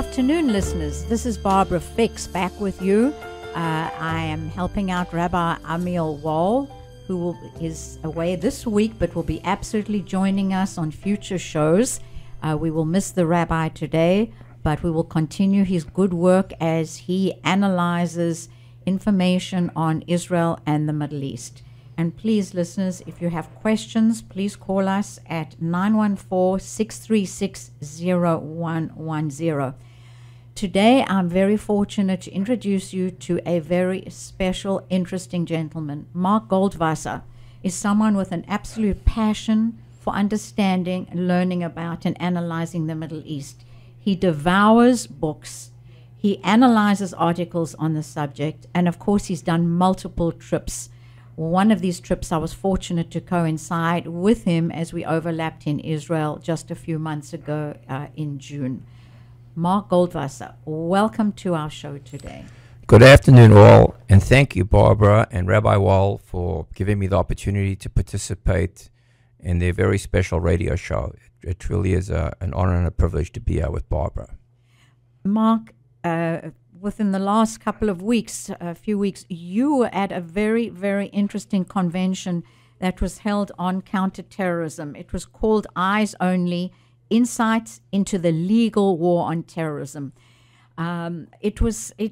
afternoon, listeners. This is Barbara Fix back with you. I am helping out Rabbi Amiel Wall, who is away this week but will be absolutely joining us on future shows. We will miss the rabbi today, but we will continue his good work as he analyzes information on Israel and the Middle East. And please, listeners, if you have questions, please call us at 914-636-0110. Today, I'm very fortunate to introduce you to a very special, interesting gentleman. Mark Goldwasser is someone with an absolute passion for understanding, learning about, and analyzing the Middle East. He devours books. He analyzes articles on the subject. And, of course, he's done multiple trips. One of these trips, I was fortunate to coincide with him as we overlapped in Israel just a few months ago in June. Mark Goldwasser, welcome to our show today. Good afternoon, all, and thank you, Barbara and Rabbi Wall, for giving me the opportunity to participate in their very special radio show. It truly is an honor and a privilege to be here with Barbara. Mark, within the last couple of weeks, a few weeks, you were at a very, very interesting convention that was held on counterterrorism. It was called Eyes Only: Insights into the Legal War on Terrorism. It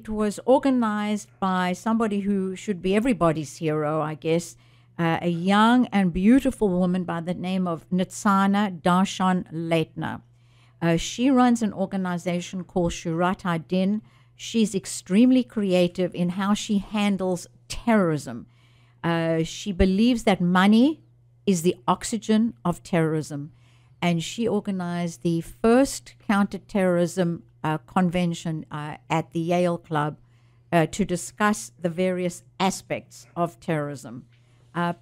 was organized by somebody who should be everybody's hero, I guess, a young and beautiful woman by the name of Nitzana Darshan Leitner. She runs an organization called Shurat HaDin. She's extremely creative in how she handles terrorism. She believes that money is the oxygen of terrorism. And she organized the first counterterrorism convention at the Yale Club to discuss the various aspects of terrorism.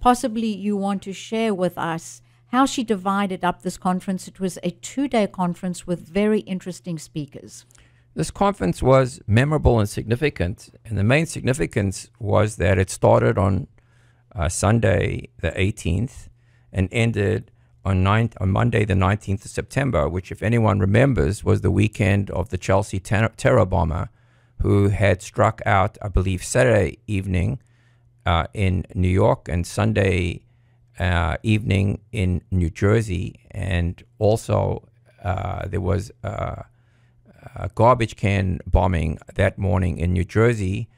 Possibly you want to share with us how she divided up this conference. It was a 2-day conference with very interesting speakers. This conference was memorable and significant, and the main significance was that it started on Sunday the 18th and ended on Monday the 19th of September, which, if anyone remembers, was the weekend of the Chelsea terror bomber who had struck out, I believe, Saturday evening in New York and Sunday evening in New Jersey. And also there was a garbage can bombing that morning in New Jersey.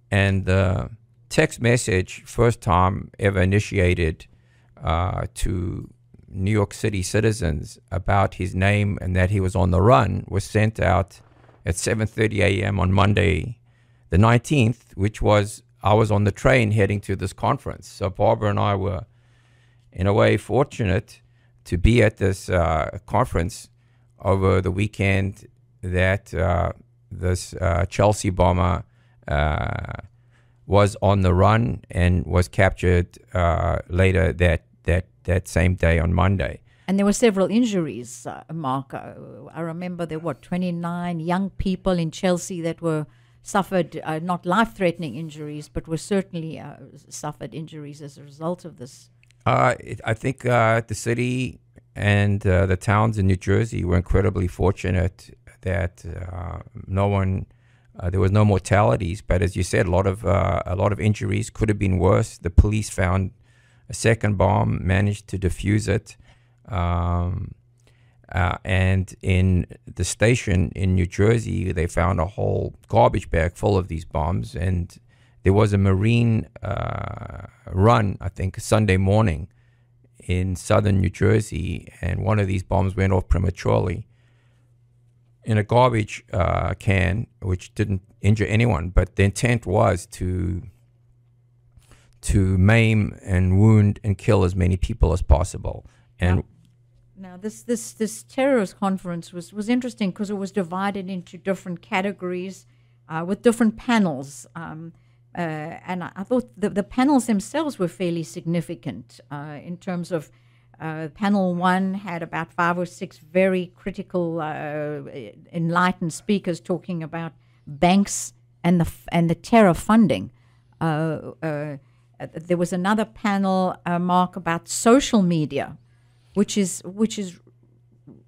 And the text message, first time ever initiated to New York City citizens about his name and that he was on the run, was sent out at 7:30 a.m. on Monday the 19th, which was, I was on the train heading to this conference. So Barbara and I were, in a way, fortunate to be at this conference over the weekend that this Chelsea bomber was on the run and was captured later that same day on Monday. And there were several injuries, Mark. I remember there were 29 young people in Chelsea that suffered not life-threatening injuries, but were certainly suffered injuries as a result of this. I think the city and the towns in New Jersey were incredibly fortunate that there was no mortalities. But as you said, a lot of injuries. Could have been worse. The police found a second bomb, managed to defuse it. And in the station in New Jersey, they found a whole garbage bag full of these bombs. And there was a Marine run, I think, Sunday morning in southern New Jersey, and one of these bombs went off prematurely in a garbage can, which didn't injure anyone. But the intent was to maim and wound and kill as many people as possible. And now this terrorist conference was interesting because it was divided into different categories with different panels. And I thought the panels themselves were fairly significant in terms of panel 1 had about 5 or 6 very critical, enlightened speakers talking about banks and the terror funding. There was another panel, Mark, about social media, which is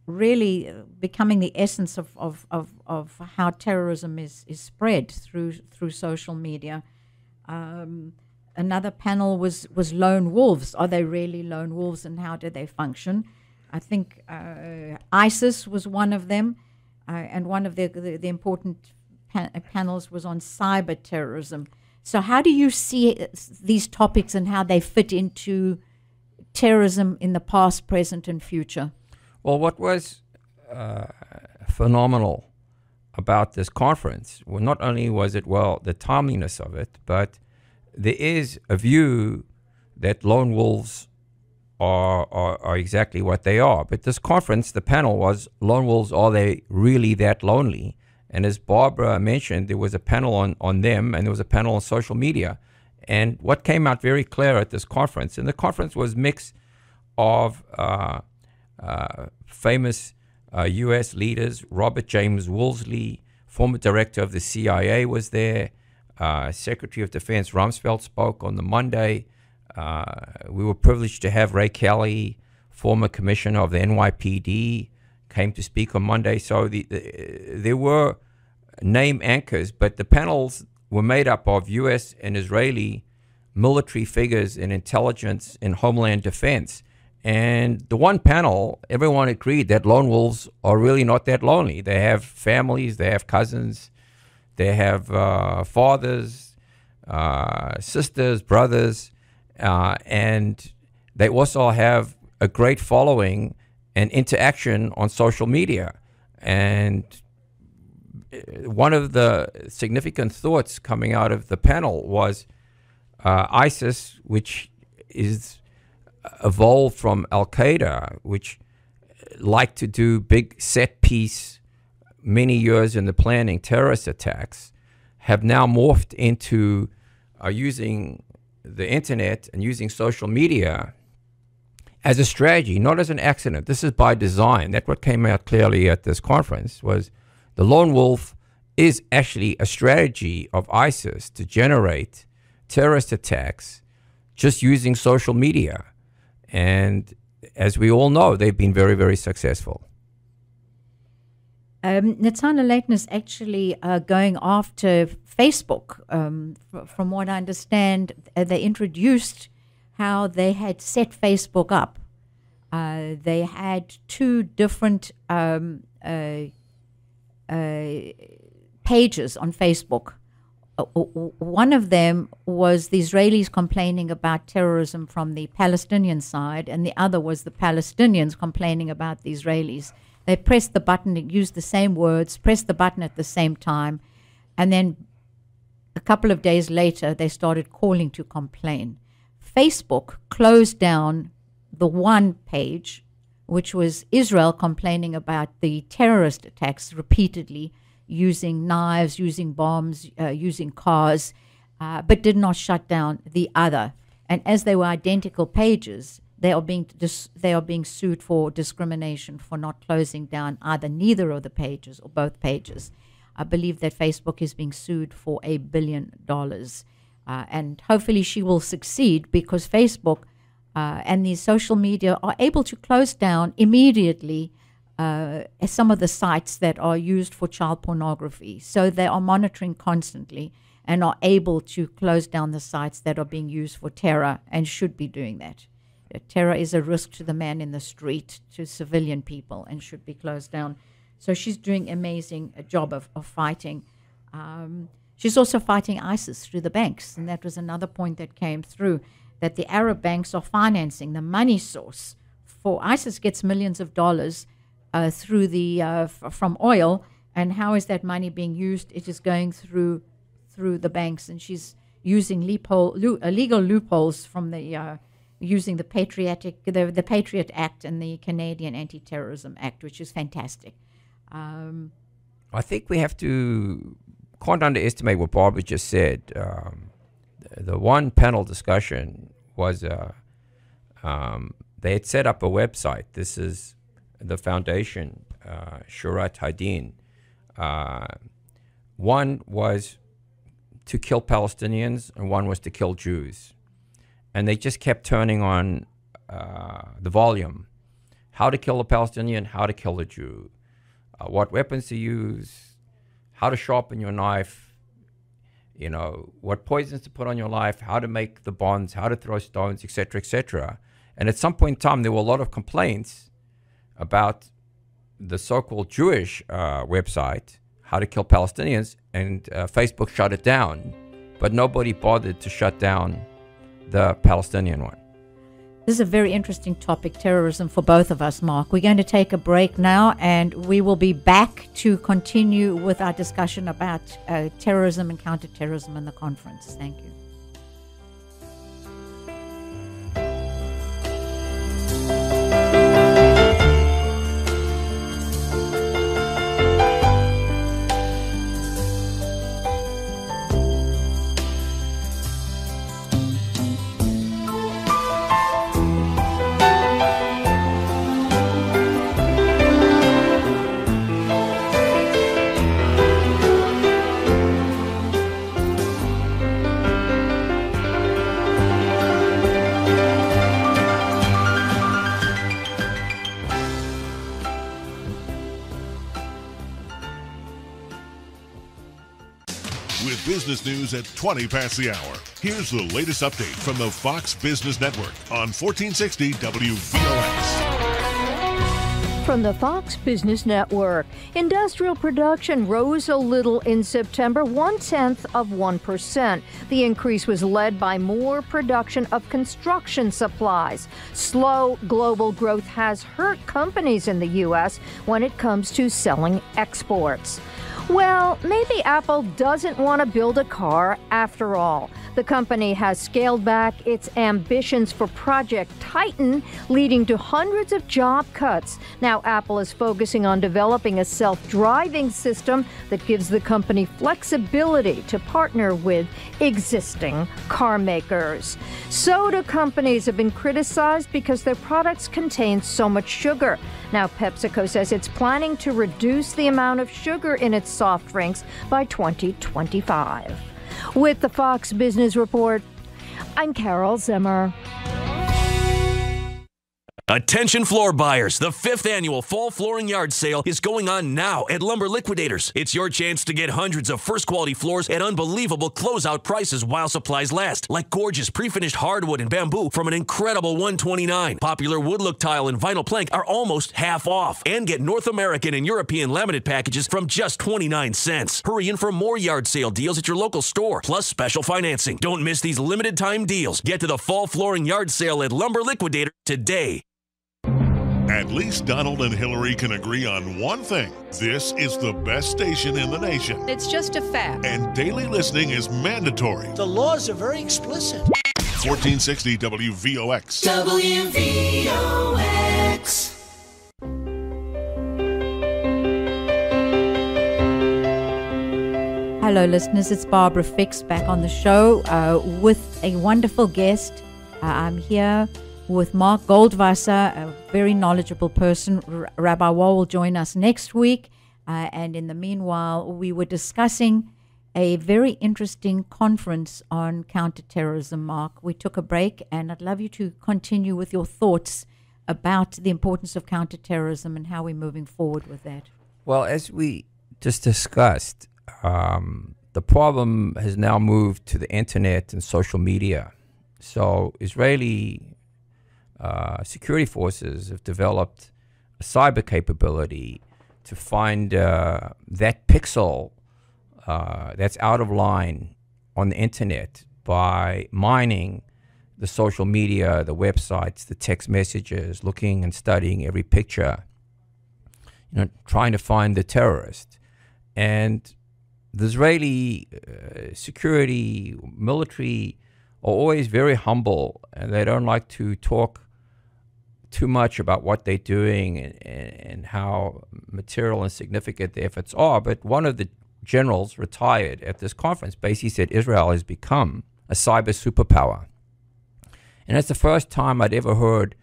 really becoming the essence of how terrorism is spread through social media. Another panel was lone wolves. Are they really lone wolves, and how do they function? I think ISIS was one of them, and one of the important panels was on cyber terrorism. So how do you see these topics and how they fit into terrorism in the past, present, and future? Well, what was phenomenal about this conference, well, not only was it, the timeliness of it, but there is a view that lone wolves are exactly what they are. But this conference, the panel was, lone wolves, are they really that lonely? And as Barbara mentioned, there was a panel on them, and there was a panel on social media. And what came out very clear at this conference, and the conference was mix of famous U.S. leaders. Robert James Woolsey, former director of the CIA, was there. Secretary of Defense Rumsfeld spoke on the Monday. We were privileged to have Ray Kelly, former commissioner of the NYPD, came to speak on Monday. So there were name anchors, but the panels were made up of U.S. and Israeli military figures in intelligence and homeland defense. And the one panel, everyone agreed that lone wolves are really not that lonely. They have families, they have cousins, they have fathers, sisters, brothers, and they also have a great following and interaction on social media. And one of the significant thoughts coming out of the panel was ISIS, which is evolved from Al-Qaeda, which like to do big set piece, many years in the planning terrorist attacks, have now morphed into using the internet and using social media as a strategy, not as an accident. This is by design. That's what came out clearly at this conference, was the lone wolf is actually a strategy of ISIS to generate terrorist attacks just using social media. And as we all know, they've been very, very successful. Nathana Leighton is actually going after Facebook. From what I understand, they introduced how they had set Facebook up. They had two different pages on Facebook. One of them was the Israelis complaining about terrorism from the Palestinian side, and the other was the Palestinians complaining about the Israelis. They pressed the button, used the same words, pressed the button at the same time, and then a couple of days later, they started calling to complain. Facebook closed down the one page, which was Israel complaining about the terrorist attacks repeatedly, using knives, using bombs, using cars, but did not shut down the other. And as they were identical pages, they are being sued for discrimination for not closing down neither of the pages or both pages. I believe that Facebook is being sued for $1 billion. And hopefully she will succeed, because Facebook and these social media are able to close down immediately some of the sites that are used for child pornography. So they are monitoring constantly and are able to close down the sites that are being used for terror, and should be doing that. Terror is a risk to the man in the street, to civilian people, and should be closed down. So she's doing an amazing job of fighting. She's also fighting ISIS through the banks, and that was another point that came through, that the Arab banks are financing the money source for ISIS. Gets millions of dollars through from oil, and how is that money being used? It is going through the banks, and she's using legal loopholes from using the Patriot Act and the Canadian Anti-Terrorism Act, which is fantastic. I think we can't underestimate what Barbara just said. The one panel discussion was they had set up a website. This is the foundation, Shurat HaDin. One was to kill Palestinians, and one was to kill Jews. And they just kept turning on the volume. how to kill a Palestinian, how to kill a Jew, what weapons to use, how to sharpen your knife, what poisons to put on your knife, how to make the bonds, how to throw stones, etc., etc. And at some point in time, there were a lot of complaints about the so-called Jewish website, How to Kill Palestinians, and Facebook shut it down. But nobody bothered to shut down the Palestinian one. This is a very interesting topic, terrorism, for both of us, Mark. We're going to take a break now, and we will be back to continue with our discussion about terrorism and counterterrorism in the conference. Thank you. With business news at 20 past the hour, here's the latest update from the Fox Business Network on 1460 WVOX. From the Fox Business Network, industrial production rose a little in September, 0.1%. The increase was led by more production of construction supplies. Slow global growth has hurt companies in the U.S. when it comes to selling exports. Well, maybe Apple doesn't want to build a car after all. The company has scaled back its ambitions for Project Titan, leading to hundreds of job cuts. Now Apple is focusing on developing a self-driving system that gives the company flexibility to partner with existing car makers. Soda companies have been criticized because their products contain so much sugar. Now PepsiCo says it's planning to reduce the amount of sugar in its soft drinks by 2025. With the Fox Business Report, I'm Carol Zimmer. Attention floor buyers, the 5th annual Fall Flooring Yard Sale is going on now at Lumber Liquidators. It's your chance to get hundreds of first-quality floors at unbelievable closeout prices while supplies last, like gorgeous pre-finished hardwood and bamboo from an incredible $129. Popular wood look tile and vinyl plank are almost half off. And get North American and European laminate packages from just 29 cents. Hurry in for more yard sale deals at your local store, plus special financing. Don't miss these limited-time deals. Get to the Fall Flooring Yard Sale at Lumber Liquidator today. At least Donald and Hillary can agree on one thing. This is the best station in the nation. It's just a fact. And daily listening is mandatory. The laws are very explicit. 1460 WVOX. WVOX. Hello, listeners. It's Barbara Fix back on the show with a wonderful guest. I'm here with Mark Goldwasser, a very knowledgeable person. Rabbi Wall will join us next week. And in the meanwhile, we were discussing a very interesting conference on counterterrorism, Mark. We took a break, and I'd love you to continue with your thoughts about the importance of counterterrorism and how we're moving forward with that. Well, as we just discussed, the problem has now moved to the internet and social media. So Israeli security forces have developed a cyber capability to find that pixel that's out of line on the internet by mining the social media, the websites, the text messages, looking and studying every picture, trying to find the terrorist. And the Israeli security, military are always very humble, and they don't like to talk too much about what they're doing and how material and significant the efforts are. But one of the generals retired at this conference basically said Israel has become a cyber superpower. And that's the first time I'd ever heard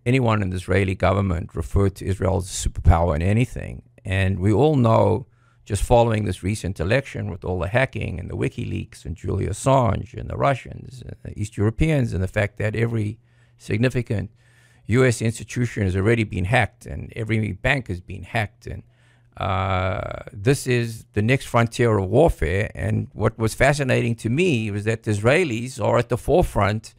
anyone in the Israeli government refer to Israel as a superpower in anything. And we all know, just following this recent election with all the hacking and the WikiLeaks and Julian Assange and the Russians and the East Europeans, and the fact that every significant U.S. institution has already been hacked, and every bank has been hacked, and this is the next frontier of warfare. And what was fascinating to me was that the Israelis are at the forefront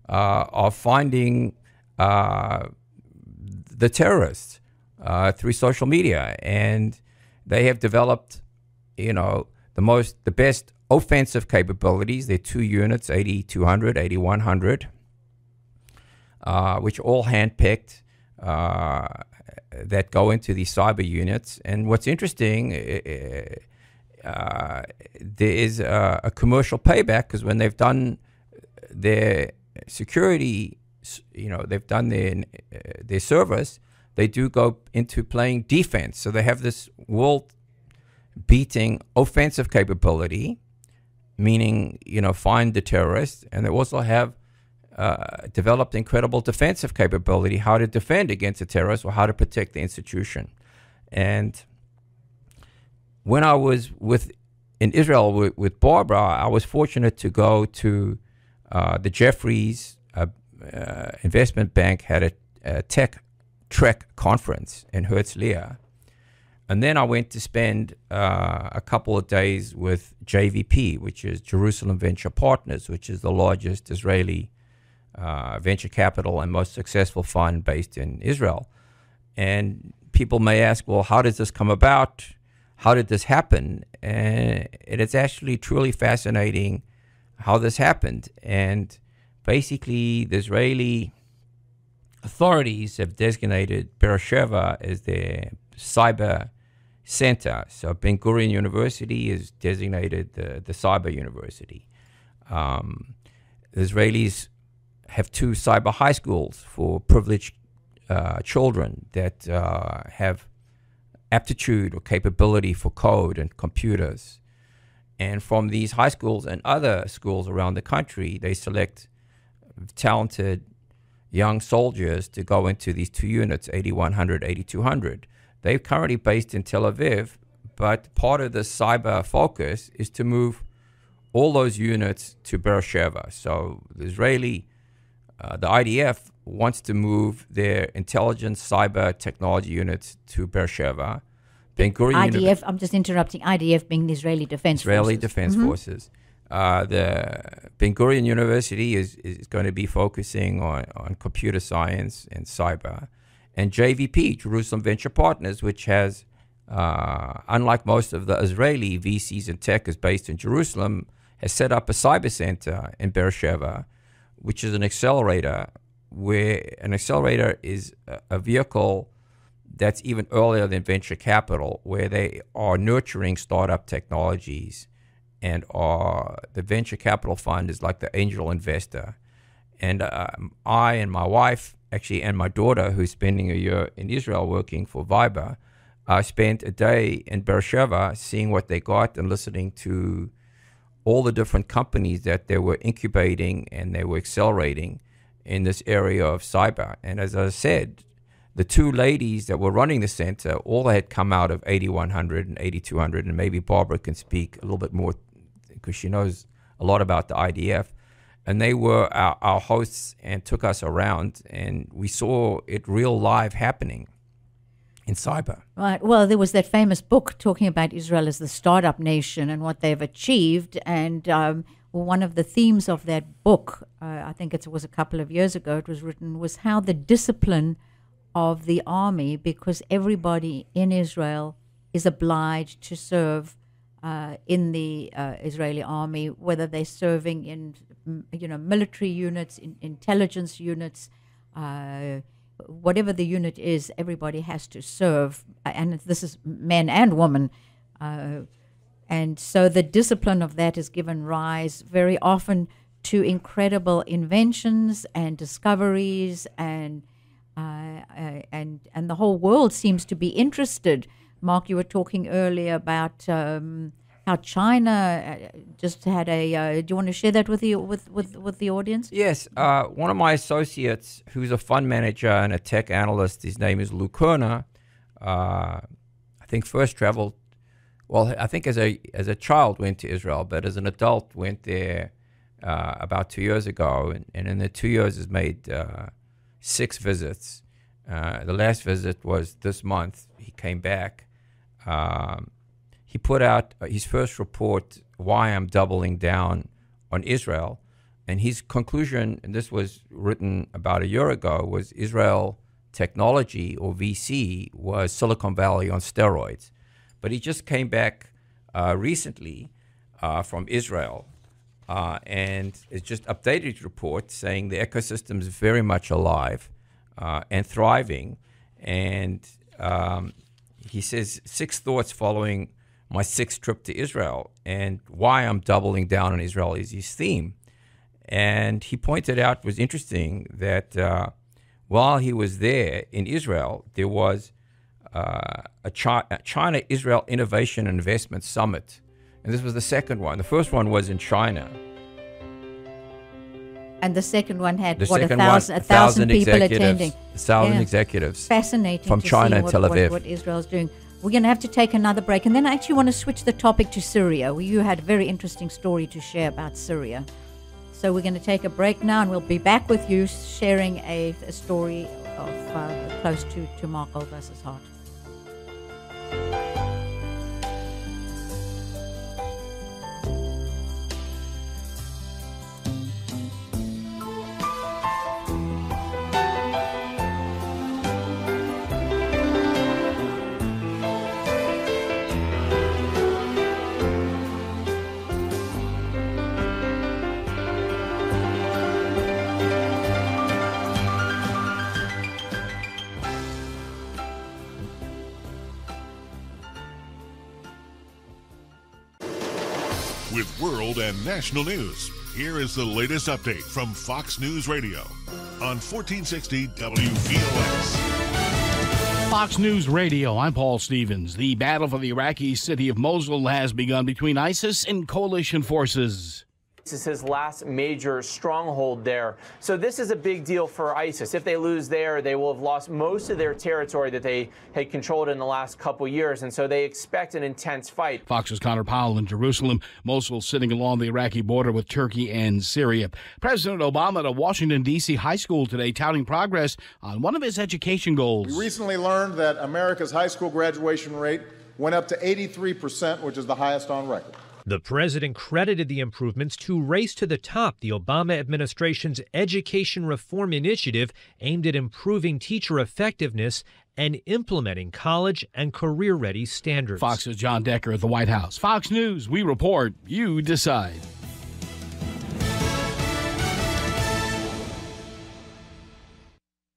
of finding the terrorists through social media, and they have developed, the best offensive capabilities. They're 2 units, 8200, 8100, which all handpicked that go into these cyber units. And what's interesting, there is a commercial payback, because when they've done their security, they've done their service, they do go into playing defense. So they have this world-beating offensive capability, meaning, find the terrorists, and they also have developed incredible defensive capability, how to defend against a terrorist or how to protect the institution. And when I was in Israel with Barbara, I was fortunate to go to the Jeffries investment bank had a tech Trek conference in Herzliya. And then I went to spend a couple of days with JVP, which is Jerusalem Venture Partners, which is the largest Israeli venture capital and most successful fund based in Israel. And people may ask, well, how does this come about? How did this happen? And it's actually truly fascinating how this happened. And basically, the Israeli authorities have designated Beersheba as their cyber center. So Ben Gurion University is designated the cyber university. The Israelis have 2 cyber high schools for privileged children that have aptitude or capability for code and computers. And from these high schools and other schools around the country, they select talented young soldiers to go into these 2 units, 8100, 8200. They're currently based in Tel Aviv, but part of the cyber focus is to move all those units to Beersheba. So the IDF wants to move their intelligence cyber technology units to Beersheba. Ben Gurion IDF, I'm just interrupting, IDF being the Israeli Defense Forces. The Ben Gurion University is going to be focusing on computer science and cyber. And JVP, Jerusalem Venture Partners, which has, unlike most of the Israeli VCs and tech is based in Jerusalem, has set up a cyber center in Beersheba, which is an accelerator, where an accelerator is a vehicle that's even earlier than venture capital, where they are nurturing startup technologies, and the venture capital fund is like the angel investor. And I and my wife, actually, and my daughter, who's spending a year in Israel working for Viber, spent a day in Beersheba seeing what they got and listening to all the different companies that they were incubating and they were accelerating in this area of cyber. And as I said, the 2 ladies that were running the center, all had come out of 8100 and 8200, and maybe Barbara can speak a little bit more because she knows a lot about the IDF. And they were our hosts and took us around, and we saw it real live happening in cyber. Right. Well, there was that famous book talking about Israel as the startup nation and what they've achieved. And one of the themes of that book, I think it was a couple of years ago, it was written, was how the discipline of the army, because everybody in Israel is obliged to serve in the Israeli army, whether they're serving in military units, in intelligence units, whatever the unit is, everybody has to serve, and this is men and women. And so the discipline of that has given rise very often to incredible inventions and discoveries, and the whole world seems to be interested. Mark, you were talking earlier about how China just had a. Do you want to share that with the audience? Yes, one of my associates, who's a fund manager and a tech analyst, his name is Lou Kerner. I think first traveled. Well, I think as a child went to Israel, but as an adult went there about 2 years ago, and in the 2 years has made 6 visits. The last visit was this month. He came back. He put out his first report, Why I'm Doubling Down on Israel. And his conclusion, and this was written about a year ago, was Israel technology, or VC, was Silicon Valley on steroids. But he just came back recently from Israel and it's just updated his report saying the ecosystem is very much alive and thriving. And he says 6 thoughts following my 6th trip to Israel, and why I'm doubling down on Israel is his theme. And he pointed out, was interesting, that while he was there in Israel, there was a China-Israel Innovation and Investment Summit. And this was the second one. The first one was in China. And the second one had, The what, second 1,000 people attending. 1,000 Yeah. executives. Fascinating from to China see and Tel Aviv. what Israel's doing. We're going to have to take another break. And then I actually want to switch the topic to Syria. You had a very interesting story to share about Syria. So we're going to take a break now, and we'll be back with you sharing a story of close to Mark Goldwasser's heart. With world and national news, here is the latest update from Fox News Radio on 1460 WVOX. Fox News Radio, I'm Paul Stevens. The battle for the Iraqi city of Mosul has begun between ISIS and coalition forces. This is his last major stronghold there. So this is a big deal for ISIS. If they lose there, they will have lost most of their territory that they had controlled in the last couple years. And so they expect an intense fight. Fox's Connor Powell in Jerusalem. Mosul sitting along the Iraqi border with Turkey and Syria. President Obama at a Washington, D.C. high school today touting progress on one of his education goals. We recently learned that America's high school graduation rate went up to 83%, which is the highest on record. The president credited the improvements to Race to the Top, the Obama administration's education reform initiative aimed at improving teacher effectiveness and implementing college and career-ready standards. Fox's John Decker at the White House. Fox News, we report, you decide.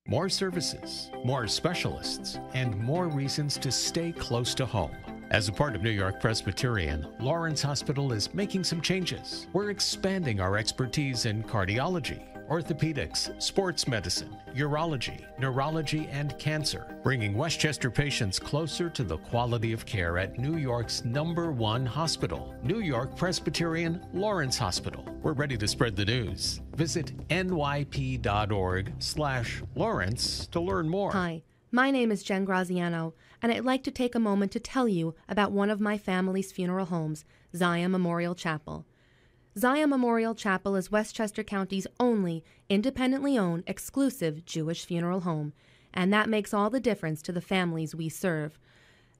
More services, more specialists, and more reasons to stay close to home. As a part of New York Presbyterian, Lawrence Hospital is making some changes. We're expanding our expertise in cardiology, orthopedics, sports medicine, urology, neurology, and cancer, bringing Westchester patients closer to the quality of care at New York's #1 hospital, New York Presbyterian Lawrence Hospital. We're ready to spread the news. Visit nyp.org/Lawrence to learn more. Hi, my name is Jen Graziano, and I'd like to take a moment to tell you about one of my family's funeral homes, Zion Memorial Chapel. Zion Memorial Chapel is Westchester County's only independently owned, exclusive Jewish funeral home, and that makes all the difference to the families we serve.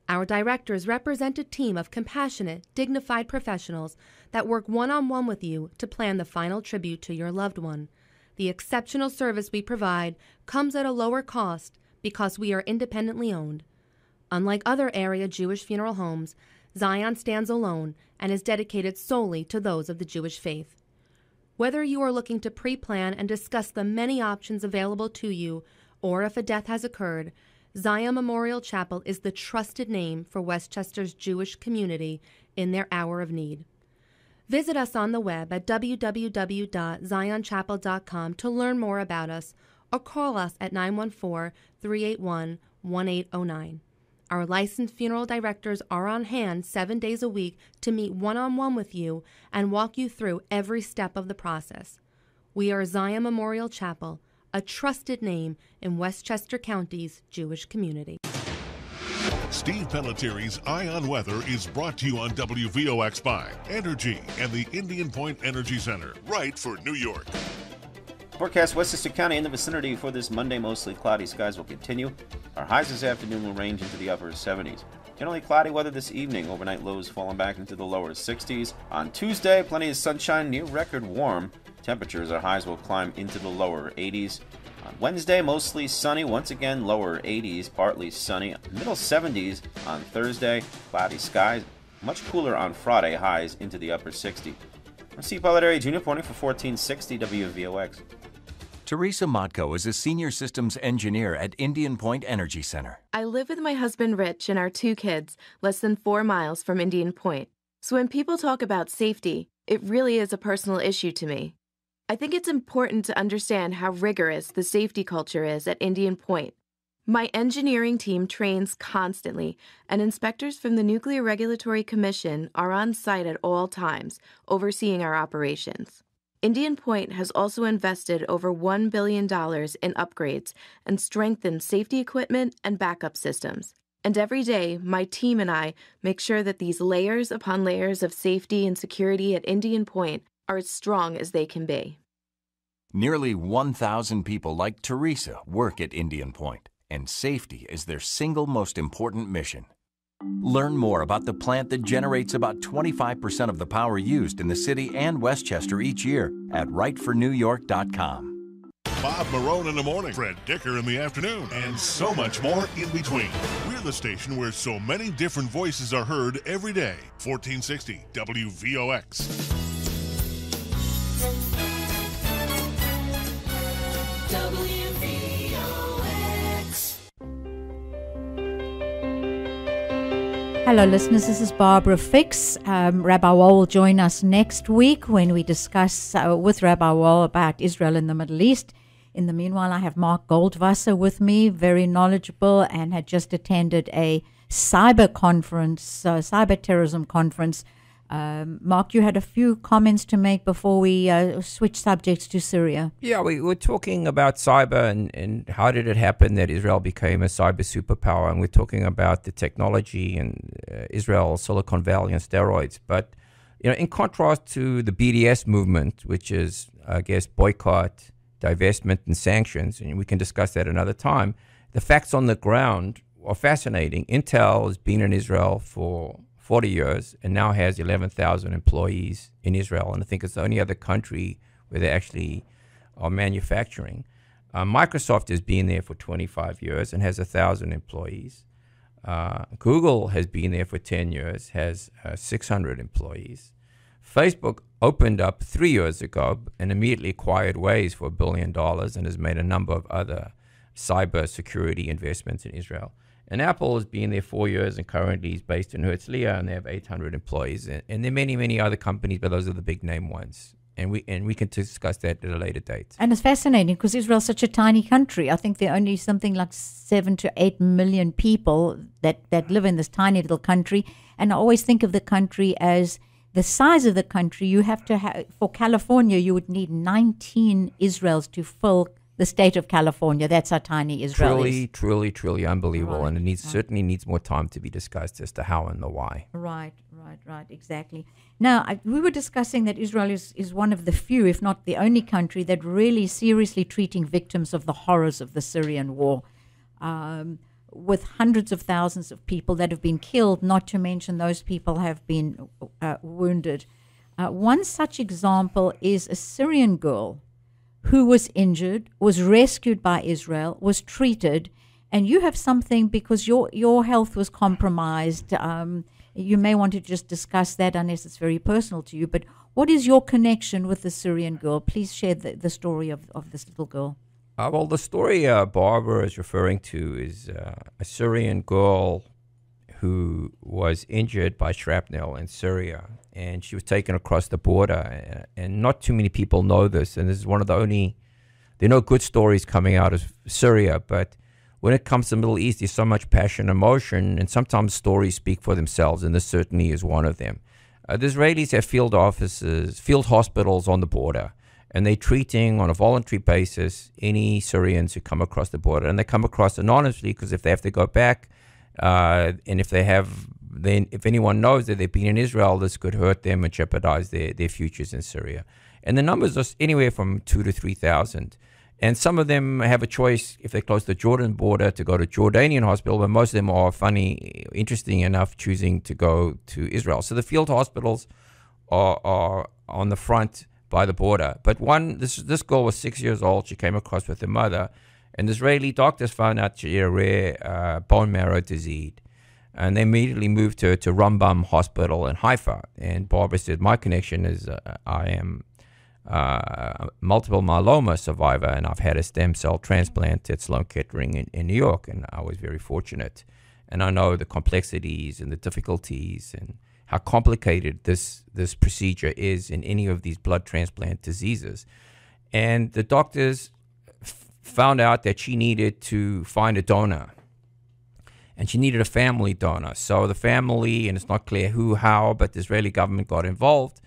Our directors represent a team of compassionate, dignified professionals that work one-on-one with you to plan the final tribute to your loved one. The exceptional service we provide comes at a lower cost because we are independently owned. Unlike other area Jewish funeral homes, Zion stands alone and is dedicated solely to those of the Jewish faith. Whether you are looking to pre-plan and discuss the many options available to you, or if a death has occurred, Zion Memorial Chapel is the trusted name for Westchester's Jewish community in their hour of need. Visit us on the web at www.zionchapel.com to learn more about us, or call us at 914-381-1809. Our licensed funeral directors are on hand 7 days a week to meet one-on-one with you and walk you through every step of the process. We are Zion Memorial Chapel, a trusted name in Westchester County's Jewish community. Steve Pellettieri's Eye on Weather is brought to you on WVOX by Energy and the Indian Point Energy Center, right for New York. Forecast: Westchester County in the vicinity for this Monday. Mostly cloudy skies will continue. Our highs this afternoon will range into the upper 70s. Generally cloudy weather this evening. Overnight lows falling back into the lower 60s. On Tuesday, plenty of sunshine, near record warm. Temperatures, our highs will climb into the lower 80s. On Wednesday, mostly sunny. Once again, lower 80s, partly sunny. Middle 70s on Thursday. Cloudy skies. Much cooler on Friday. Highs into the upper 60s. I'm Steve Polidori, Junior reporting for 1460 WVOX. Teresa Motko is a senior systems engineer at Indian Point Energy Center. I live with my husband Rich and our 2 kids, less than 4 miles from Indian Point. So when people talk about safety, it really is a personal issue to me. I think it's important to understand how rigorous the safety culture is at Indian Point. My engineering team trains constantly, and inspectors from the Nuclear Regulatory Commission are on site at all times, overseeing our operations. Indian Point has also invested over $1 billion in upgrades and strengthened safety equipment and backup systems. And every day, my team and I make sure that these layers upon layers of safety and security at Indian Point are as strong as they can be. Nearly 1,000 people like Teresa work at Indian Point, and safety is their single most important mission. Learn more about the plant that generates about 25% of the power used in the city and Westchester each year at rightfornewyork.com. Bob Marone in the morning, Fred Dicker in the afternoon, and so much more in between. We're the station where so many different voices are heard every day. 1460 WVOX. Hello, listeners. This is Barbara Fix. Rabbi Wall will join us next week when we discuss with Rabbi Wall about Israel and the Middle East. In the meanwhile, I have Mark Goldwasser with me, very knowledgeable, and had just attended a cyber terrorism conference. Mark, you had a few comments to make before we switch subjects to Syria. Yeah, we were talking about cyber and how did it happen that Israel became a cyber superpower, and we're talking about the technology and Israel, Silicon Valley, and steroids. But in contrast to the BDS movement, which is, I guess, boycott, divestment, and sanctions, and we can discuss that another time, the facts on the ground are fascinating. Intel has been in Israel for 40 years and now has 11,000 employees in Israel. And I think it's the only other country where they actually are manufacturing. Microsoft has been there for 25 years and has 1,000 employees. Google has been there for 10 years, has 600 employees. Facebook opened up 3 years ago and immediately acquired Waze for $1 billion and has made a number of other cyber security investments in Israel. And Apple has been there 4 years and currently is based in Herzliya, and they have 800 employees. And there are many, many other companies, but those are the big name ones. And we can discuss that at a later date. And it's fascinating because Israel's such a tiny country. I think there are only something like 7 to 8 million people that live in this tiny little country. And I always think of the country as the size of the country. You have to have, for California, you would need 19 Israels to fill the state of California. That's how tiny Israel is. Truly unbelievable. Right. And it certainly needs more time to be discussed as to how and the why. Right, exactly. Now, we were discussing that Israel is one of the few, if not the only country, that really seriously treating victims of the horrors of the Syrian war, with hundreds of thousands of people that have been killed, not to mention those people have been wounded. One such example is a Syrian girl who was injured, was rescued by Israel, was treated, and you have something because your health was compromised. You may want to just discuss that unless it's very personal to you, but what is your connection with the Syrian girl? Please share the story of this little girl. Well, the story Barbara is referring to is a Syrian girl who was injured by shrapnel in Syria, and she was taken across the border. And not too many people know this, and this is one of the only, there are no good stories coming out of Syria, but when it comes to the Middle East, there's so much passion and emotion, and sometimes stories speak for themselves, and this certainly is one of them. The Israelis have field hospitals on the border, and they're treating on a voluntary basis any Syrians who come across the border, and they come across anonymously because if they have to go back, and if anyone knows that they've been in Israel, this could hurt them and jeopardize their futures in Syria. And the numbers are anywhere from 2,000 to 3,000. And some of them have a choice, if they close the Jordan border, to go to Jordanian hospital, but most of them are interesting enough, choosing to go to Israel. So the field hospitals are on the front by the border. But this girl was 6 years old. She came across with her mother, and Israeli doctors found out she had a rare bone marrow disease. And they immediately moved her to Rambam Hospital in Haifa. And Barbara said, my connection is I am a multiple myeloma survivor, and I've had a stem cell transplant at Sloan Kettering in New York, and I was very fortunate. And I know the complexities and the difficulties and how complicated this procedure is in any of these blood transplant diseases. And the doctors found out that she needed to find a donor. And she needed a family donor. So the family, and it's not clear who, how, but the Israeli government got involved.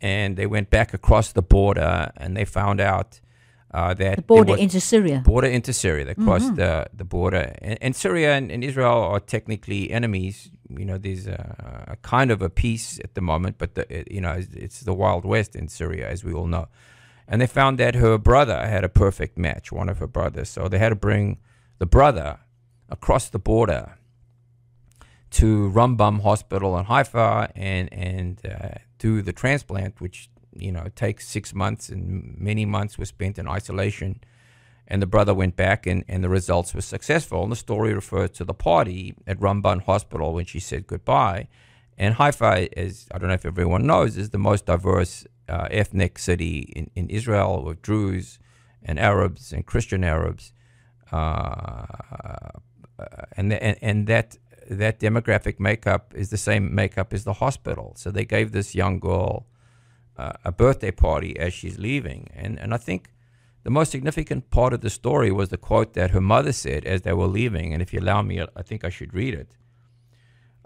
And they went back across the border, and they found out that the border into Syria. Border into Syria. They crossed the border. And Syria and Israel are technically enemies. You know, there's a kind of a peace at the moment, but it's the Wild West in Syria, as we all know. And they found that her brother had a perfect match, one of her brothers. So they had to bring the brother across the border to Rambam Hospital in Haifa and do the transplant, which takes 6 months, and many months were spent in isolation. And the brother went back, and the results were successful. And the story refers to the party at Rambam Hospital when she said goodbye. And Haifa, as I don't know if everyone knows, is the most diverse ethnic city in Israel, with Druze and Arabs and Christian Arabs. And that demographic makeup is the same makeup as the hospital. So they gave this young girl a birthday party as she's leaving. And I think the most significant part of the story was the quote that her mother said as they were leaving. And if you allow me, I think I should read it.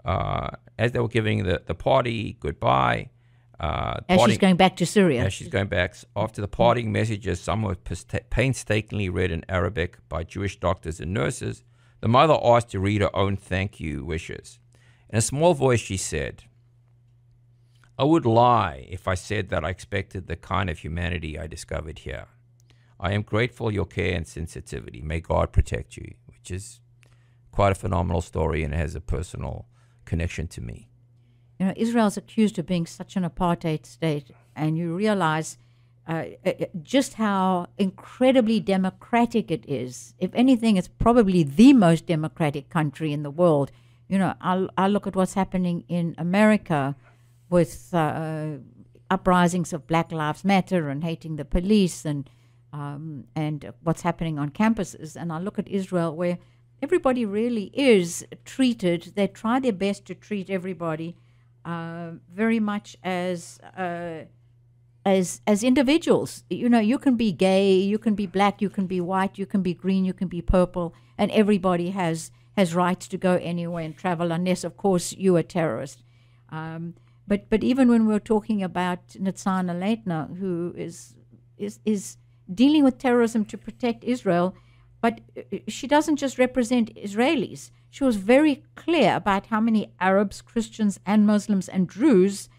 As they were giving the party goodbye. As she's going back to Syria. As she's going back. After the parting messages, some were painstakingly read in Arabic by Jewish doctors and nurses, the mother asked to read her own thank you wishes. In a small voice, she said, I would lie if I said that I expected the kind of humanity I discovered here. I am grateful for your care and sensitivity. May God protect you, which is quite a phenomenal story, and it has a personal connection to me. Israel's accused of being such an apartheid state, and you realize just how incredibly democratic it is. If anything, it's probably the most democratic country in the world. I look at what's happening in America with uprisings of Black Lives Matter and hating the police and what's happening on campuses. And I look at Israel, where everybody really is treated. They try their best to treat everybody very much as individuals. You can be gay, you can be black, you can be white, you can be green, you can be purple, and everybody has rights to go anywhere and travel, unless, of course, you're a terrorist. But even when we're talking about Nitzana Leitner, who is dealing with terrorism to protect Israel, but she doesn't just represent Israelis. She was very clear about how many Arabs, Christians, and Muslims and Druze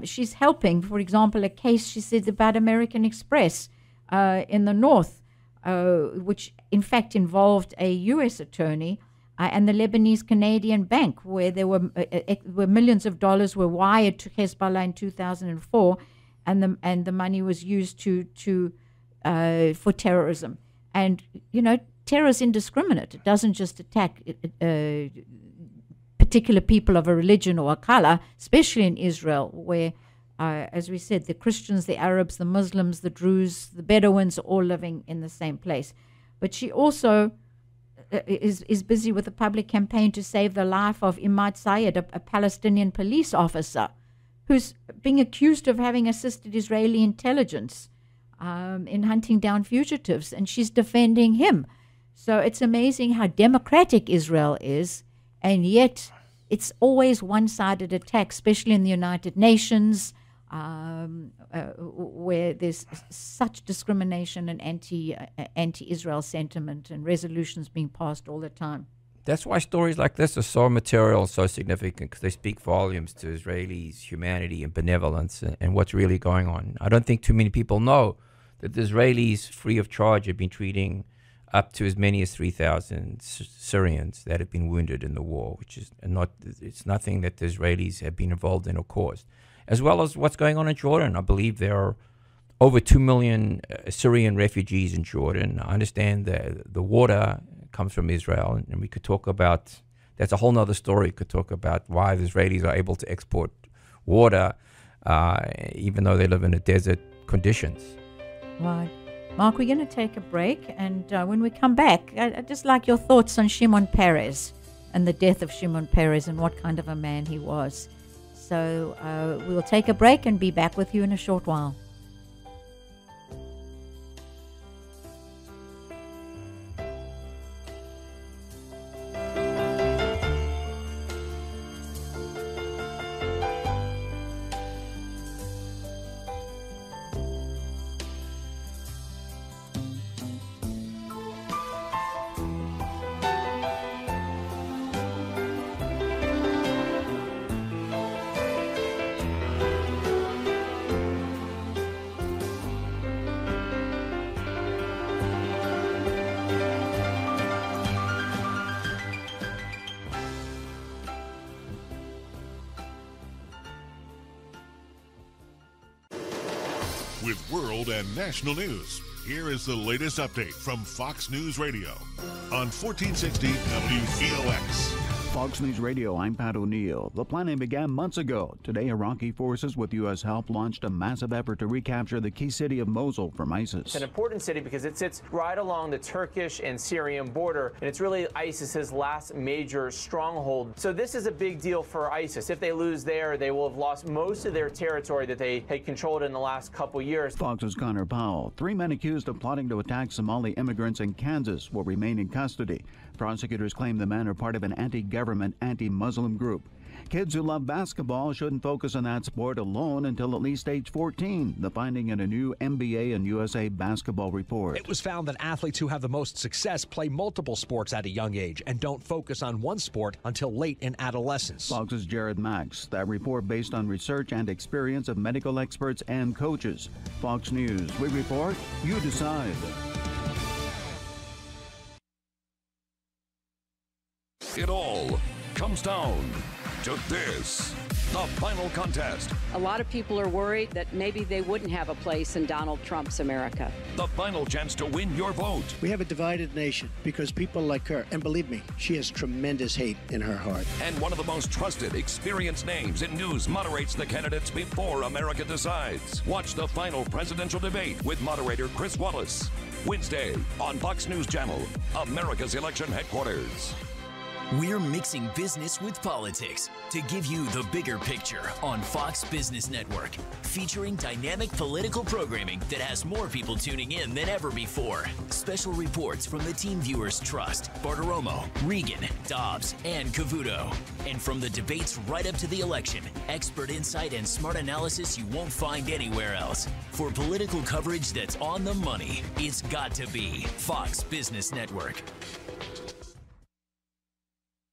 she's helping. For example, a case she said about American Express in the north, which in fact involved a U.S. attorney and the Lebanese Canadian Bank, where there were millions of dollars were wired to Hezbollah in 2004, and the money was used for terrorism. And terror is indiscriminate. It doesn't just attack particular people of a religion or a color, especially in Israel, where, as we said, the Christians, the Arabs, the Muslims, the Druze, the Bedouins are all living in the same place. But she also is busy with a public campaign to save the life of Imad Sayed, a Palestinian police officer, who's being accused of having assisted Israeli intelligence in hunting down fugitives, and she's defending him. So it's amazing how democratic Israel is, and yet it's always one-sided attack, especially in the United Nations, where there's such discrimination and anti-Israel sentiment and resolutions being passed all the time. That's why stories like this are so material, so significant, because they speak volumes to Israelis' humanity and benevolence and what's really going on. I don't think too many people know that the Israelis, free of charge, have been treating up to as many as 3,000 Syrians that have been wounded in the war, which is it's nothing that the Israelis have been involved in or caused. As well as what's going on in Jordan. I believe there are over 2 million Syrian refugees in Jordan. I understand that the water comes from Israel, and we could talk about, that's a whole nother story. We could talk about why the Israelis are able to export water, even though they live in a desert conditions. Right. Mark, we're going to take a break, and when we come back, I'd just like your thoughts on Shimon Peres and the death of Shimon Peres and what kind of a man he was. So we'll take a break and be back with you in a short while. With world and national news, here is the latest update from Fox News Radio on 1460 WVOX. Fox News Radio, I'm Pat O'Neill. The planning began months ago. Today, Iraqi forces with U.S. help launched a massive effort to recapture the key city of Mosul from ISIS. It's an important city because it sits right along the Turkish and Syrian border, and it's really ISIS's last major stronghold. So this is a big deal for ISIS. If they lose there, they will have lost most of their territory that they had controlled in the last couple years. Fox's Connor Powell. 3 men accused of plotting to attack Somali immigrants in Kansas will remain in custody. Prosecutors claim the men are part of an anti-government, anti-Muslim group. Kids who love basketball shouldn't focus on that sport alone until at least age 14, the finding in a new NBA and USA basketball report. It was found that athletes who have the most success play multiple sports at a young age and don't focus on one sport until late in adolescence. Fox's Jared Max. That report based on research and experience of medical experts and coaches. Fox News. We report, you decide. It all comes down to this, the final contest. A lot of people are worried that maybe they wouldn't have a place in Donald Trump's America. The final chance to win your vote. We have a divided nation because people like her, and believe me, she has tremendous hate in her heart. And one of the most trusted, experienced names in news moderates the candidates before America decides. Watch the final presidential debate with moderator Chris Wallace. Wednesday on Fox News Channel, America's election headquarters. We're mixing business with politics to give you the bigger picture on Fox Business Network, featuring dynamic political programming that has more people tuning in than ever before. Special reports from the team viewers trust: Bartiromo, Regan, Dobbs, and Cavuto. And from the debates right up to the election, expert insight and smart analysis you won't find anywhere else. For political coverage that's on the money, it's got to be Fox Business Network.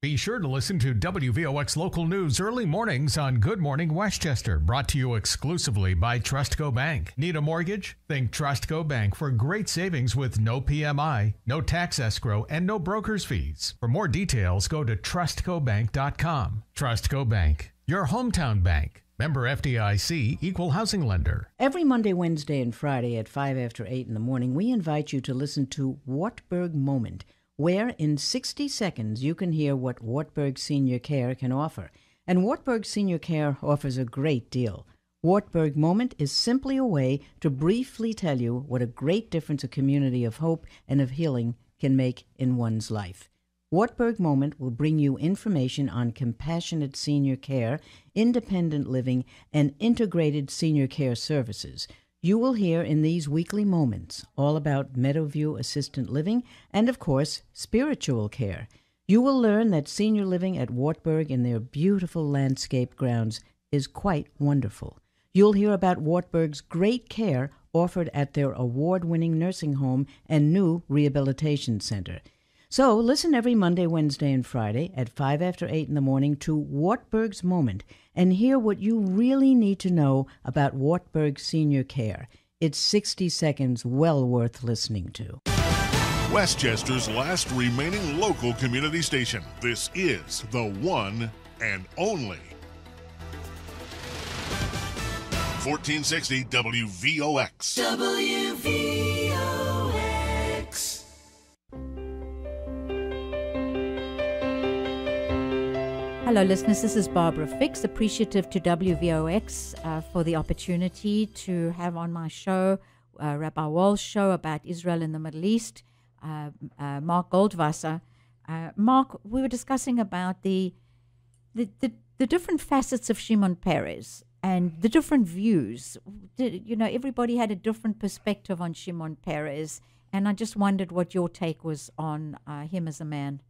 Be sure to listen to WVOX Local News early mornings on Good Morning Westchester, brought to you exclusively by Trustco Bank. Need a mortgage? Think Trustco Bank for great savings with no PMI, no tax escrow, and no broker's fees. For more details, go to trustcobank.com. Trustco Bank, your hometown bank. Member FDIC, Equal Housing Lender. Every Monday, Wednesday, and Friday at 5 after 8 in the morning, we invite you to listen to Wartburg Moment, where in 60 seconds you can hear what Wartburg Senior Care can offer. And Wartburg Senior Care offers a great deal. Wartburg Moment is simply a way to briefly tell you what a great difference a community of hope and of healing can make in one's life. Wartburg Moment will bring you information on compassionate senior care, independent living, and integrated senior care services. You will hear in these weekly moments all about Meadowview Assistant Living and, of course, spiritual care. You will learn that senior living at Wartburg in their beautiful landscape grounds is quite wonderful. You'll hear about Wartburg's great care offered at their award-winning nursing home and new rehabilitation center. So listen every Monday, Wednesday, and Friday at 5 after 8 in the morning to Wartburg's Moment and hear what you really need to know about Wartburg Senior Care. It's 60 seconds well worth listening to. Westchester's last remaining local community station. This is the one and only 1460 WVOX. WVOX. Hello, listeners. This is Barbara Fix, appreciative to WVOX for the opportunity to have on my show, Rabbi Wall's show about Israel in the Middle East, Mark Goldwasser. Mark, we were discussing about the different facets of Shimon Peres and the different views. Everybody had a different perspective on Shimon Peres, and I just wondered what your take was on him as a man.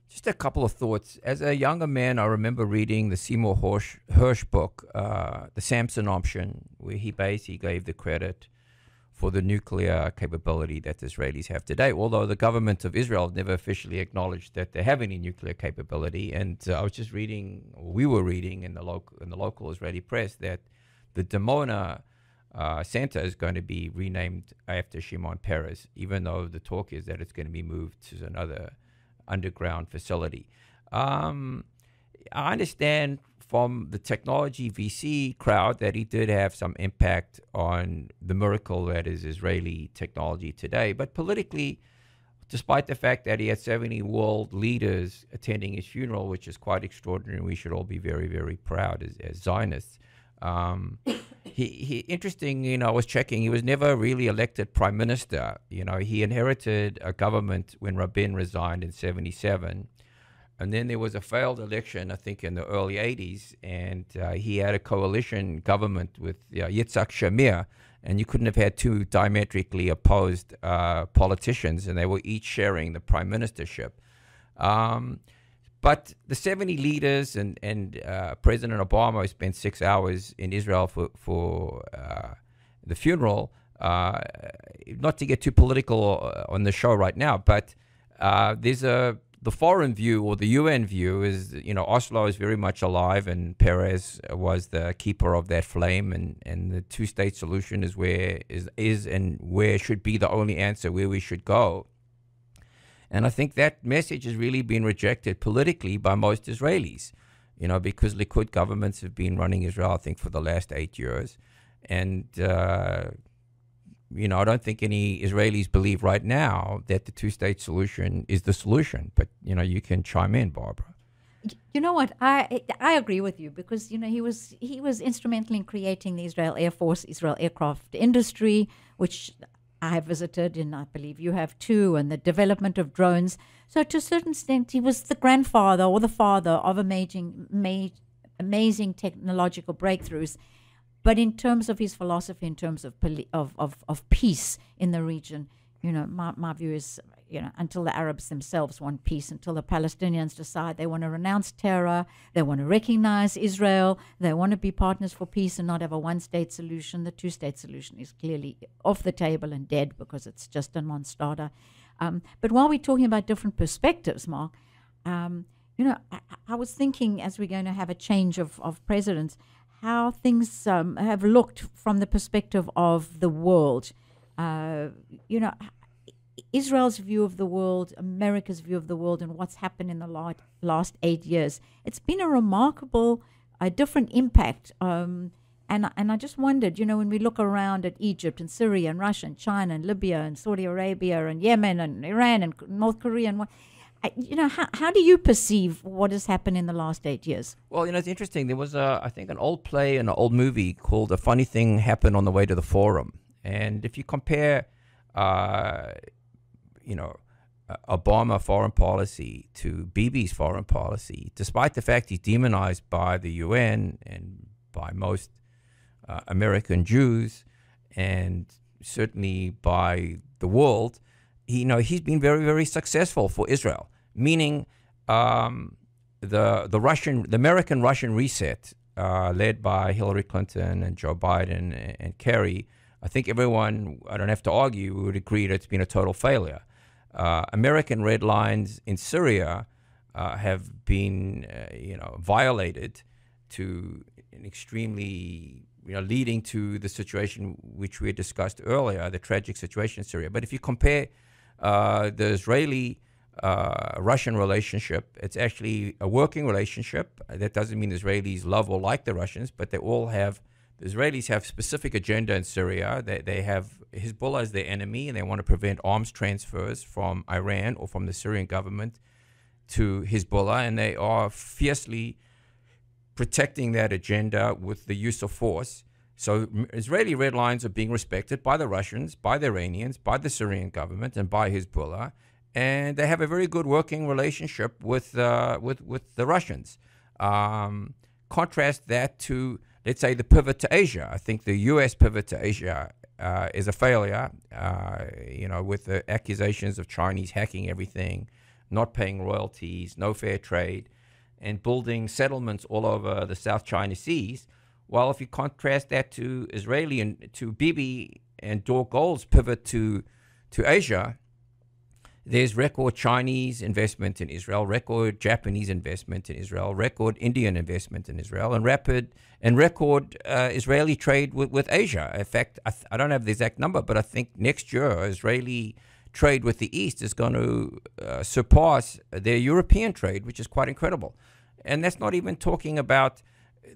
Just a couple of thoughts. As a younger man, I remember reading the Seymour Hersh book, The Samson Option, where he basically gave the credit for the nuclear capability that the Israelis have today, although the government of Israel never officially acknowledged that they have any nuclear capability. And I was just reading, or we were reading in the local Israeli press, that the Dimona Center is going to be renamed after Shimon Peres, even though the talk is that it's going to be moved to another underground facility. I understand from the technology VC crowd that he did have some impact on the miracle that is Israeli technology today. But politically, despite the fact that he had 70 world leaders attending his funeral, which is quite extraordinary, we should all be very, very proud as Zionists. Interesting, I was checking, he was never really elected prime minister. He inherited a government when Rabin resigned in 1977. And then there was a failed election, I think, in the early 80s, and he had a coalition government with Yitzhak Shamir, and you couldn't have had two diametrically opposed politicians, and they were each sharing the prime ministership. But the 70 leaders and President Obama spent 6 hours in Israel for the funeral. Not to get too political on the show right now, but there's the foreign view, or the UN view, is, Oslo is very much alive, and Peres was the keeper of that flame, and the two-state solution is and where should be the only answer, where we should go. And I think that message has really been rejected politically by most Israelis, because Likud governments have been running Israel, I think, for the last 8 years. And I don't think any Israelis believe right now that the two-state solution is the solution. But, you can chime in, Barbara. You know what? I agree with you, because, he was instrumental in creating the Israel Air Force, Israel aircraft industry, which I have visited, and I believe you have too, and the development of drones. So to a certain extent, he was the grandfather or the father of amazing technological breakthroughs. But in terms of his philosophy, in terms of peace in the region, my view is, until the Arabs themselves want peace, until the Palestinians decide they want to renounce terror, they want to recognize Israel, they want to be partners for peace and not have a one-state solution, the two-state solution is clearly off the table and dead, because it's just a non-starter. But while we're talking about different perspectives, Mark, I was thinking, as we're going to have a change of presidents, how things have looked from the perspective of the world. Israel's view of the world, America's view of the world, and what's happened in the last 8 years. It's been a remarkable, different impact. And I just wondered, when we look around at Egypt and Syria and Russia and China and Libya and Saudi Arabia and Yemen and Iran and North Korea and how do you perceive what has happened in the last 8 years? Well, it's interesting. There was, I think, an old play and an old movie called A Funny Thing Happened on the Way to the Forum. And if you compare, Obama foreign policy to Bibi's foreign policy, despite the fact he's demonized by the UN and by most American Jews, and certainly by the world, he's been very, very successful for Israel. Meaning, the American-Russian reset, led by Hillary Clinton and Joe Biden and Kerry, I think everyone, I don't have to argue, would agree that it's been a total failure. American red lines in Syria have been, violated to an extremely, leading to the situation which we had discussed earlier, the tragic situation in Syria. But if you compare the Israeli-Russian relationship, it's actually a working relationship. That doesn't mean Israelis love or like the Russians, but the Israelis have specific agenda in Syria. They have Hezbollah as their enemy, and they want to prevent arms transfers from Iran or from the Syrian government to Hezbollah, and they are fiercely protecting that agenda with the use of force. So Israeli red lines are being respected by the Russians, by the Iranians, by the Syrian government, and by Hezbollah, and they have a very good working relationship with the Russians. Contrast that to, let's say, the pivot to Asia. I think the U.S. pivot to Asia is a failure, with the accusations of Chinese hacking everything, not paying royalties, no fair trade, and building settlements all over the South China Seas. Well, if you contrast that to Israeli and to Bibi and Dor Gold's pivot to Asia, there's record Chinese investment in Israel, record Japanese investment in Israel, record Indian investment in Israel, and record Israeli trade with Asia. In fact, I don't have the exact number, but I think next year Israeli trade with the East is going to surpass their European trade, which is quite incredible. And that's not even talking about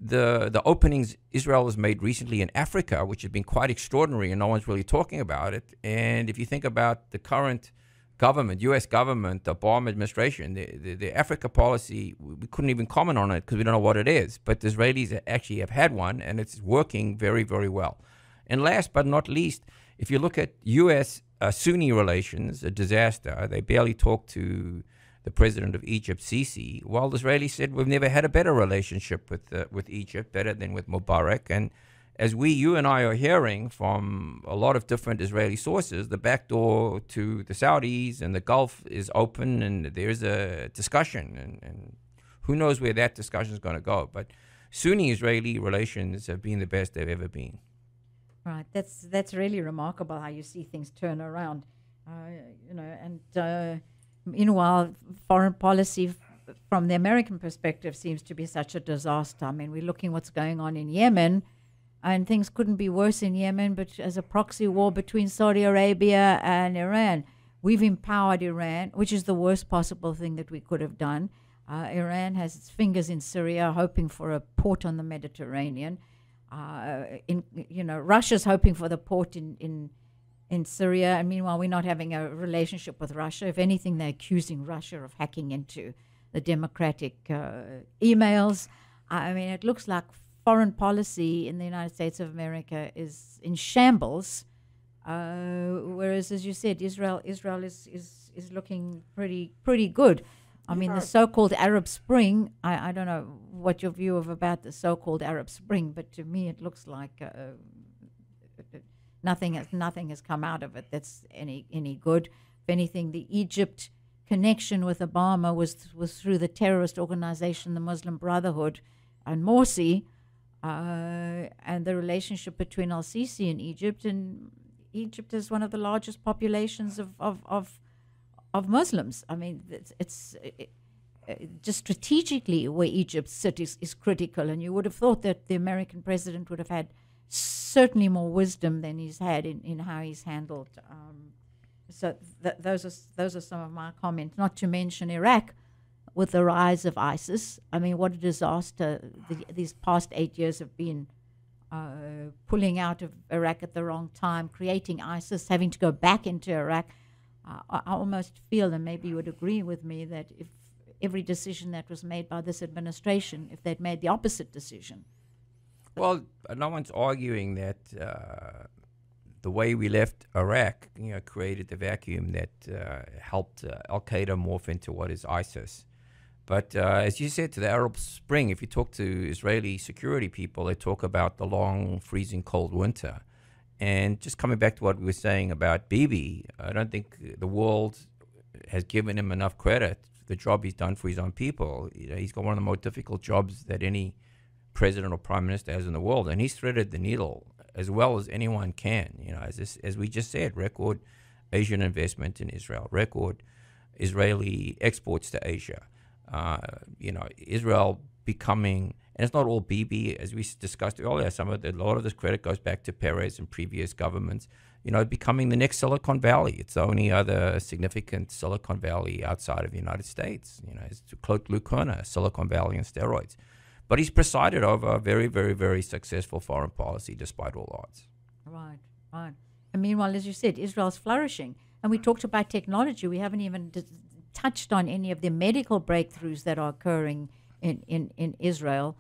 the openings Israel has made recently in Africa, which has been quite extraordinary, and no one's really talking about it. And if you think about the current government, U.S. government, the Obama administration, the Africa policy, we couldn't even comment on it because we don't know what it is. But the Israelis actually have had one, and it's working very, very well. And last but not least, if you look at U.S. Sunni relations, a disaster. They barely talk to the president of Egypt, Sisi, while the Israelis said we've never had a better relationship with Egypt, better than with Mubarak. And as you and I are hearing from a lot of different Israeli sources, the back door to the Saudis and the Gulf is open, and there's a discussion, and who knows where that discussion is going to go. But Sunni-Israeli relations have been the best they've ever been. Right, that's really remarkable how you see things turn around, meanwhile, foreign policy from the American perspective seems to be such a disaster. I mean, we're looking what's going on in Yemen, and things couldn't be worse in Yemen, but as a proxy war between Saudi Arabia and Iran. We've empowered Iran, which is the worst possible thing that we could have done. Iran has its fingers in Syria, hoping for a port on the Mediterranean. Russia's hoping for the port in Syria, and meanwhile we're not having a relationship with Russia. If anything, they're accusing Russia of hacking into the democratic emails. I mean, it looks like foreign policy in the United States of America is in shambles, whereas, as you said, Israel is looking pretty good. I mean, the so-called Arab Spring, I don't know what your view of about the so-called Arab Spring, but to me it looks like nothing has come out of it that's any good. If anything, the Egypt connection with Obama was through the terrorist organization, the Muslim Brotherhood, and Morsi, and the relationship between al-Sisi and Egypt. And Egypt is one of the largest populations of Muslims. I mean, it's just strategically where Egypt sits is critical, and you would have thought that the American president would have had certainly more wisdom than he's had in how he's handled. So those are some of my comments. Not to mention Iraq, with the rise of ISIS. I mean, what a disaster these past 8 years have been. Pulling out of Iraq at the wrong time, creating ISIS, having to go back into Iraq. I almost feel, and maybe you would agree with me, that if every decision that was made by this administration, if they'd made the opposite decision. Well, no one's arguing that the way we left Iraq, created the vacuum that helped Al-Qaeda morph into what is ISIS. But as you said, to the Arab Spring, if you talk to Israeli security people, they talk about the long, freezing, cold winter. And just coming back to what we were saying about Bibi, I don't think the world has given him enough credit for the job he's done for his own people. He's got one of the most difficult jobs that any president or prime minister has in the world, and he's threaded the needle as well as anyone can. As we just said, record Asian investment in Israel, record Israeli exports to Asia. Israel becoming, and it's not all Bibi, as we discussed earlier. A lot of this credit goes back to Perez and previous governments. Becoming the next Silicon Valley. It's the only other significant Silicon Valley outside of the United States. It's Claude Lucuna, Silicon Valley on steroids. But he's presided over a very, very, very successful foreign policy despite all odds. Right. And meanwhile, as you said, Israel's flourishing. And we talked about technology. We haven't even touched on any of the medical breakthroughs that are occurring in Israel,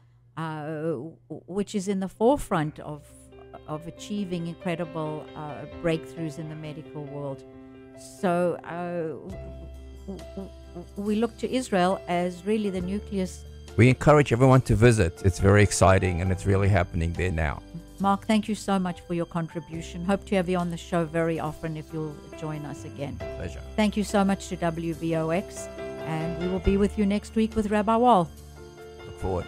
which is in the forefront of achieving incredible breakthroughs in the medical world. So we look to Israel as really the nucleus. We encourage everyone to visit. It's very exciting, and it's really happening there now. Mark, thank you so much for your contribution. Hope to have you on the show very often if you'll join us again. Pleasure. Thank you so much to WVOX, and we will be with you next week with Rabbi Wall. Look forward.